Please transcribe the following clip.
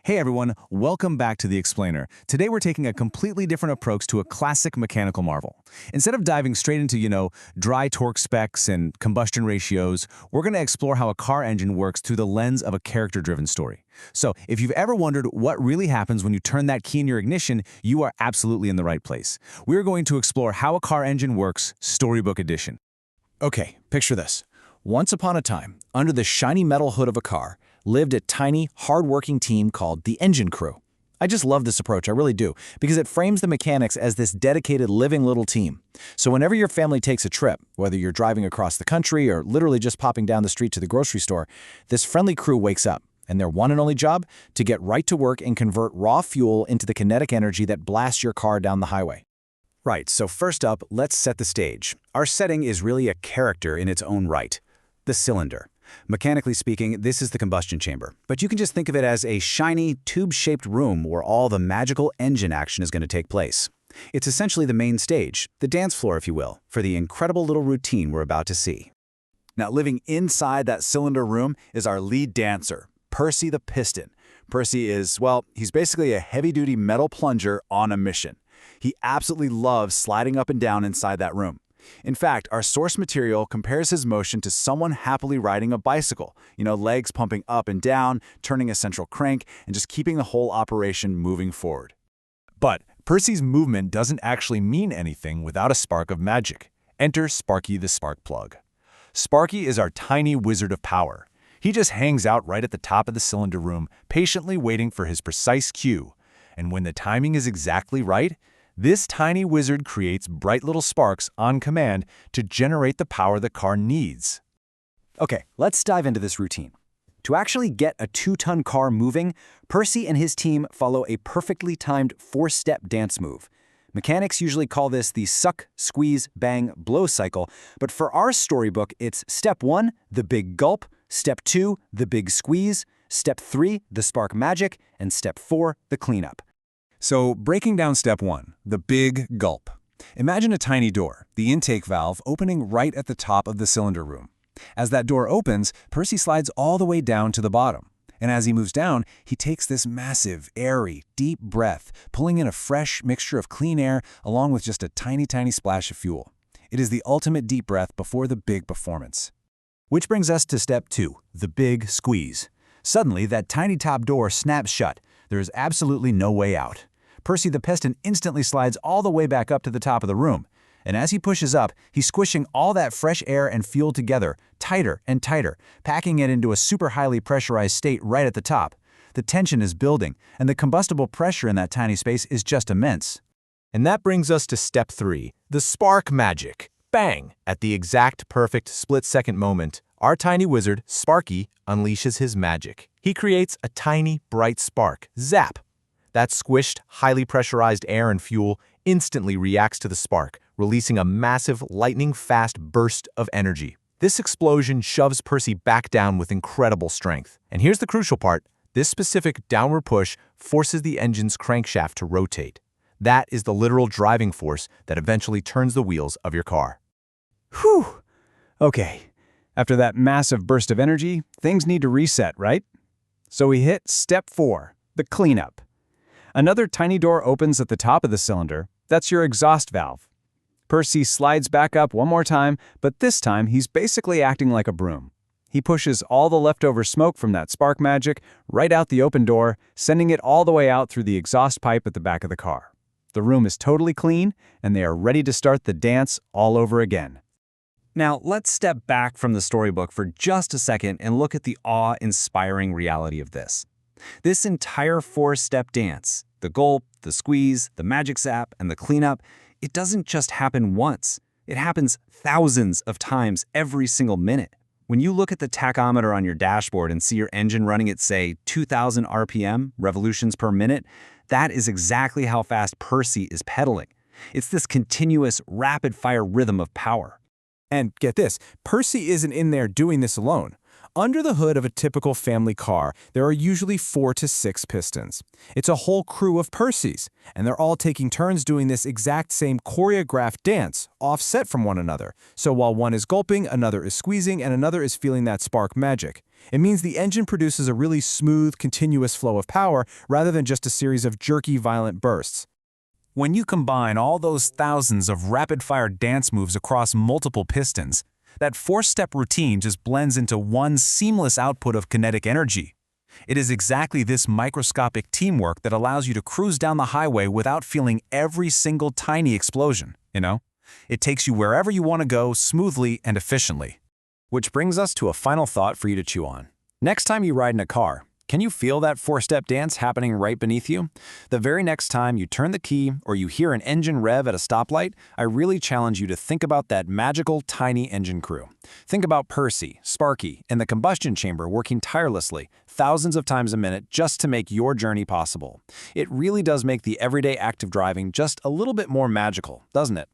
Hey everyone, welcome back to The Explainer. Today we're taking a completely different approach to a classic mechanical marvel. Instead of diving straight into, dry torque specs and combustion ratios, we're going to explore how a car engine works through the lens of a character-driven story. So, if you've ever wondered what really happens when you turn that key in your ignition, you are absolutely in the right place. We're going to explore how a car engine works, Storybook Edition. Okay, picture this. Once upon a time, under the shiny metal hood of a car, lived a tiny, hard-working team called the engine crew. I just love this approach, I really do, because it frames the mechanics as this dedicated living little team. So whenever your family takes a trip, whether you're driving across the country or literally just popping down the street to the grocery store, this friendly crew wakes up, and their one and only job? To get right to work and convert raw fuel into the kinetic energy that blasts your car down the highway. Right, so first up, let's set the stage. Our setting is really a character in its own right, the cylinder. Mechanically speaking, this is the combustion chamber, but you can just think of it as a shiny, tube-shaped room where all the magical engine action is going to take place. It's essentially the main stage, the dance floor, if you will, for the incredible little routine we're about to see. Now, living inside that cylinder room is our lead dancer, Percy the Piston. Percy is, well, he's basically a heavy-duty metal plunger on a mission. He absolutely loves sliding up and down inside that room. In fact, our source material compares his motion to someone happily riding a bicycle, legs pumping up and down, turning a central crank, and just keeping the whole operation moving forward. But Percy's movement doesn't actually mean anything without a spark of magic. Enter Sparky the spark plug. Sparky is our tiny wizard of power. He just hangs out right at the top of the cylinder room, patiently waiting for his precise cue. And when the timing is exactly right, this tiny wizard creates bright little sparks on command to generate the power the car needs. Okay, let's dive into this routine. To actually get a 2-ton car moving, Percy and his team follow a perfectly timed 4-step dance move. Mechanics usually call this the suck, squeeze, bang, blow cycle, but for our storybook, it's Step 1, the big gulp, Step 2, the big squeeze, Step 3, the spark magic, and Step 4, the cleanup. So, breaking down Step 1, the big gulp. Imagine a tiny door, the intake valve, opening right at the top of the cylinder room. As that door opens, Percy slides all the way down to the bottom. And as he moves down, he takes this massive, airy, deep breath, pulling in a fresh mixture of clean air along with just a tiny, tiny splash of fuel. It is the ultimate deep breath before the big performance. Which brings us to Step 2, the big squeeze. Suddenly, that tiny top door snaps shut. There is absolutely no way out. Percy the Piston instantly slides all the way back up to the top of the room. And as he pushes up, he's squishing all that fresh air and fuel together, tighter and tighter, packing it into a super highly pressurized state right at the top. The tension is building, and the combustible pressure in that tiny space is just immense. And that brings us to Step 3, the spark magic. Bang! At the exact perfect split-second moment, our tiny wizard, Sparky, unleashes his magic. He creates a tiny, bright spark. Zap! That squished, highly pressurized air and fuel instantly reacts to the spark, releasing a massive, lightning-fast burst of energy. This explosion shoves Percy back down with incredible strength. And here's the crucial part. This specific downward push forces the engine's crankshaft to rotate. That is the literal driving force that eventually turns the wheels of your car. Whew! Okay, after that massive burst of energy, things need to reset, right? So we hit Step 4, the cleanup. Another tiny door opens at the top of the cylinder. That's your exhaust valve. Percy slides back up one more time, but this time he's basically acting like a broom. He pushes all the leftover smoke from that spark magic right out the open door, sending it all the way out through the exhaust pipe at the back of the car. The room is totally clean, and they are ready to start the dance all over again. Now, let's step back from the storybook for just a second and look at the awe-inspiring reality of this. This entire 4-step dance, the gulp, the squeeze, the magic zap, and the cleanup, it doesn't just happen once. It happens thousands of times every single minute. When you look at the tachometer on your dashboard and see your engine running at, say, 2,000 RPM, revolutions per minute, that is exactly how fast Percy is pedaling. It's this continuous, rapid-fire rhythm of power. And get this, Percy isn't in there doing this alone. Under the hood of a typical family car, there are usually 4 to 6 pistons. It's a whole crew of Percys, and they're all taking turns doing this exact same choreographed dance, offset from one another. So while one is gulping, another is squeezing, and another is feeling that spark magic. It means the engine produces a really smooth, continuous flow of power rather than just a series of jerky, violent bursts. When you combine all those thousands of rapid-fire dance moves across multiple pistons, that 4-step routine just blends into one seamless output of kinetic energy. It is exactly this microscopic teamwork that allows you to cruise down the highway without feeling every single tiny explosion, you know? It takes you wherever you want to go smoothly and efficiently. Which brings us to a final thought for you to chew on. Next time you ride in a car, can you feel that 4-step dance happening right beneath you? The very next time you turn the key or you hear an engine rev at a stoplight, I really challenge you to think about that magical, tiny engine crew. Think about Percy, Sparky, and the combustion chamber working tirelessly, thousands of times a minute just to make your journey possible. It really does make the everyday act of driving just a little bit more magical, doesn't it?